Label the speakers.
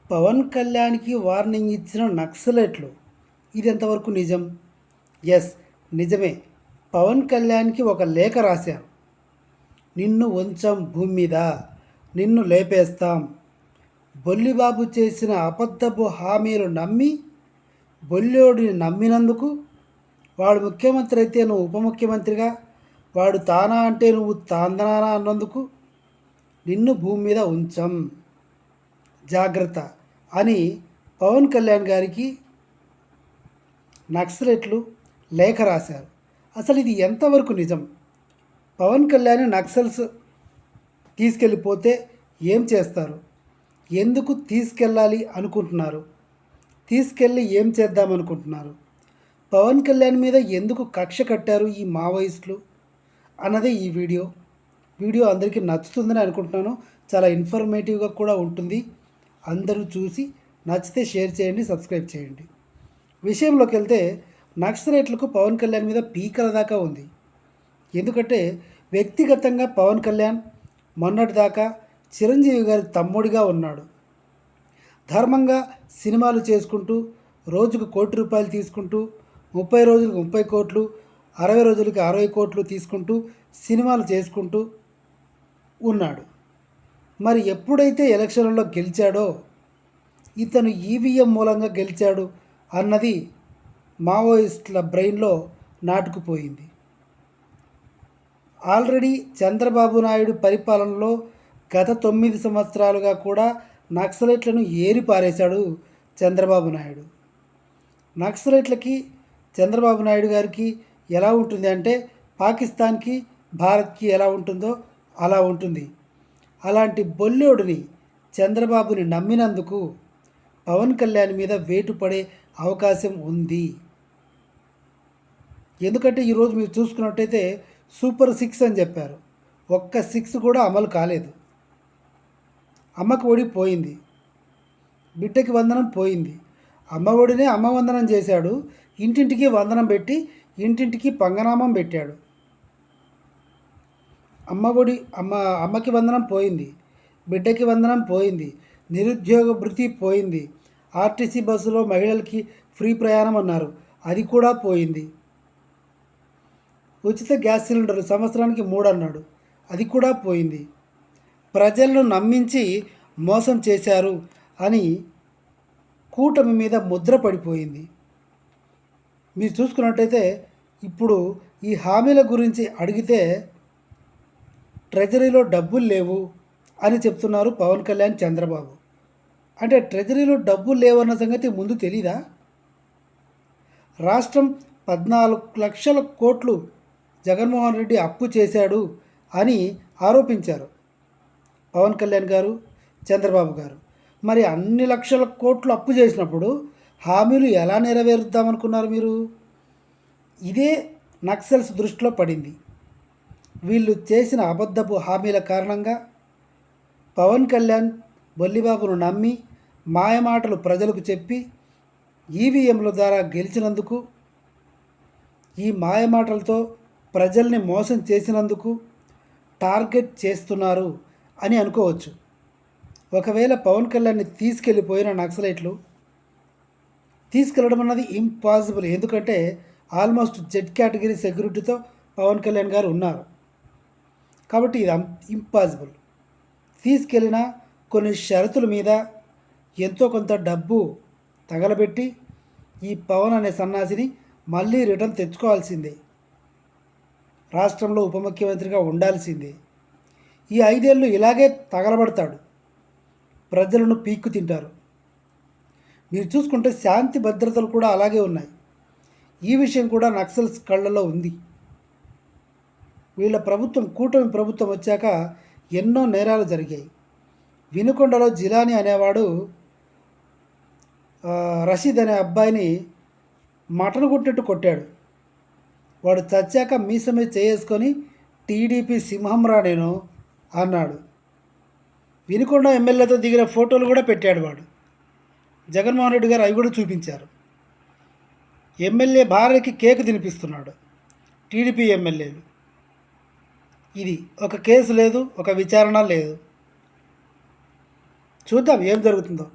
Speaker 1: పవన్ కళ్యాణ్కి వార్నింగ్ ఇచ్చిన నక్సలైట్లు. ఇది ఎంతవరకు నిజం? ఎస్, నిజమే. పవన్ కళ్యాణ్కి ఒక లేఖ రాశారు. నిన్ను ఉంచం భూమి మీద, నిన్ను లేపేస్తాం. బొల్లిబాబు చేసిన అబద్ధపు హామీలు నమ్మి బొల్లోడిని నమ్మినందుకు, వాడు ముఖ్యమంత్రి అయితే నువ్వు ఉప ముఖ్యమంత్రిగా, వాడు తానా అంటే నువ్వు తాందనానా అన్నందుకు నిన్ను భూమి మీద ఉంచం, జాగ్రత్త అని పవన్ కళ్యాణ్ గారికి నక్సలైట్లు లేఖ రాశారు. అసలు ఇది ఎంతవరకు నిజం? పవన్ కళ్యాణ్ నక్సల్స్ తీసుకెళ్ళిపోతే ఏం చేస్తారు? ఎందుకు తీసుకెళ్ళాలి అనుకుంటున్నారు? తీసుకెళ్ళి ఏం చేద్దామనుకుంటున్నారు? పవన్ కళ్యాణ్ మీద ఎందుకు కక్ష కట్టారు ఈ మావోయిస్టులు అన్నదే ఈ వీడియో అందరికీ నచ్చుతుందని అనుకుంటున్నాను. చాలా ఇన్ఫర్మేటివ్గా కూడా ఉంటుంది. అందరూ చూసి నచ్చితే షేర్ చేయండి, సబ్స్క్రైబ్ చేయండి. విషయంలోకి వెళ్తే నక్సలైట్లకు పవన్ కళ్యాణ్ మీద పీకల దాకా ఉంది. ఎందుకంటే వ్యక్తిగతంగా పవన్ కళ్యాణ్ మొన్నటిదాకా చిరంజీవి గారి తమ్ముడిగా ఉన్నాడు. ధర్మంగా సినిమాలు చేసుకుంటూ రోజుకు ₹1,00,00,000 తీసుకుంటూ 30 రోజులకు 30 కోట్లు, 60 రోజులకి 60 కోట్లు తీసుకుంటూ సినిమాలు చేసుకుంటూ ఉన్నాడు. మరి ఎప్పుడైతే ఎలక్షన్లలో గెలిచాడో ఇతను ఈవీఎం మూలంగా గెలిచాడు అన్నది మావోయిస్టుల బ్రెయిన్లో నాటుకుపోయింది. ఆల్రెడీ చంద్రబాబు నాయుడు పరిపాలనలో గత 9 సంవత్సరాలుగా కూడా నక్సలైట్లను ఏరిపారేశాడు చంద్రబాబు నాయుడు. నక్సలైట్లకి చంద్రబాబు నాయుడు గారికి ఎలా ఉంటుంది అంటే పాకిస్తాన్కి భారత్కి ఎలా ఉంటుందో అలా ఉంటుంది. అలాంటి బొల్లోడిని చంద్రబాబుని నమ్మినందుకు పవన్ కళ్యాణ్ మీద వేటు పడే అవకాశం ఉంది. ఎందుకంటే ఈరోజు మీరు చూసుకున్నట్టయితే సూపర్ 6 అని చెప్పారు. ఒక్క 6 కూడా అమలు కాలేదు. అమ్మకు ఒడి పోయింది, బిడ్డకి వందనం పోయింది. అమ్మ ఒడినే అమ్మ వందనం చేశాడు. ఇంటింటికి వందనం పెట్టి ఇంటింటికి పంగనామం పెట్టాడు. అమ్మకి వందనం పోయింది, బిడ్డకి వందనం పోయింది, నిరుద్యోగ భృతి పోయింది, ఆర్టీసీ బస్సులో మహిళలకి ఫ్రీ ప్రయాణం అన్నారు, అది కూడా పోయింది. ఉచిత గ్యాస్ సిలిండర్ సంవత్సరానికి 3 అన్నాడు, అది కూడా పోయింది. ప్రజలను నమ్మించి మోసం చేశారు అని కూటమి మీద ముద్ర పడిపోయింది. మీరు చూసుకున్నట్టయితే ఇప్పుడు ఈ హామీల గురించి అడిగితే ట్రెజరీలో డబ్బులు లేవు అని చెప్తున్నారు పవన్ కళ్యాణ్, చంద్రబాబు. అంటే ట్రెజరీలో డబ్బులు లేవన్న సంగతి ముందు తెలీదా? రాష్ట్రం 14 లక్షల కోట్లు జగన్మోహన్ రెడ్డి అప్పు చేశాడు అని ఆరోపించారు పవన్ కళ్యాణ్ గారు, చంద్రబాబు గారు. మరి అన్ని లక్షల కోట్లు అప్పు చేసినప్పుడు హామీలు ఎలా నెరవేరుద్దామనుకున్నారు మీరు? ఇదే నక్సల్స్ దృష్టిలో పడింది. వీళ్ళు చేసిన అబద్ధపు హామీల కారణంగా పవన్ కళ్యాణ్ బొల్లిబాబును నమ్మి మాయమాటలు ప్రజలకు చెప్పి ఈవీఎంల ద్వారా గెలిచినందుకు, ఈ మాయమాటలతో ప్రజల్ని మోసం చేసినందుకు టార్గెట్ చేస్తున్నారు అని అనుకోవచ్చు. ఒకవేళ పవన్ కళ్యాణ్ని తీసుకెళ్ళిపోయిన నక్సలైట్లు తీసుకెళ్ళడం అన్నది ఇంపాసిబుల్. ఎందుకంటే ఆల్మోస్ట్ జెడ్ కేటగిరీ సెక్యూరిటీతో పవన్ కళ్యాణ్ గారు ఉన్నారు కాబట్టి ఇది ఇంపాసిబుల్. తీసుకెళ్ళిన కొన్ని షరతుల మీద ఎంతో కొంత డబ్బు తగలబెట్టి ఈ పవన్ అనే సన్నాసిని మళ్ళీ రిటర్న్ తెచ్చుకోవాల్సిందే. రాష్ట్రంలో ఉప ముఖ్యమంత్రిగా ఉండాల్సిందే. ఈ 5 ఏళ్ళు ఇలాగే తగలబడతాడు, ప్రజలను పీక్కు తింటారు. మీరు చూసుకుంటే శాంతి భద్రతలు కూడా అలాగే ఉన్నాయి. ఈ విషయం కూడా నక్సల్స్ కళ్ళలో ఉంది. వీళ్ళ ప్రభుత్వం, కూటమి ప్రభుత్వం వచ్చాక ఎన్నో నేరాలు జరిగాయి. వినుకొండలో జిలానీ అనేవాడు రషీద్ అనే అబ్బాయిని మటన్ కొట్టినట్టు కొట్టాడు. వాడు చచ్చాక మీసమే చేసుకొని టీడీపీ సింహంరా నేను అన్నాడు. వినుకొండ ఎమ్మెల్యేతో దిగిన ఫోటోలు కూడా పెట్టాడు వాడు. జగన్మోహన్ రెడ్డి గారు అవి కూడా చూపించారు. ఎమ్మెల్యే భార్యకి కేక్ తినిపిస్తున్నాడు టీడీపీ ఎమ్మెల్యేలు. ఇది ఒక కేసు లేదు, ఒక విచారణ లేదు. చూద్దాం ఏం జరుగుతుందో.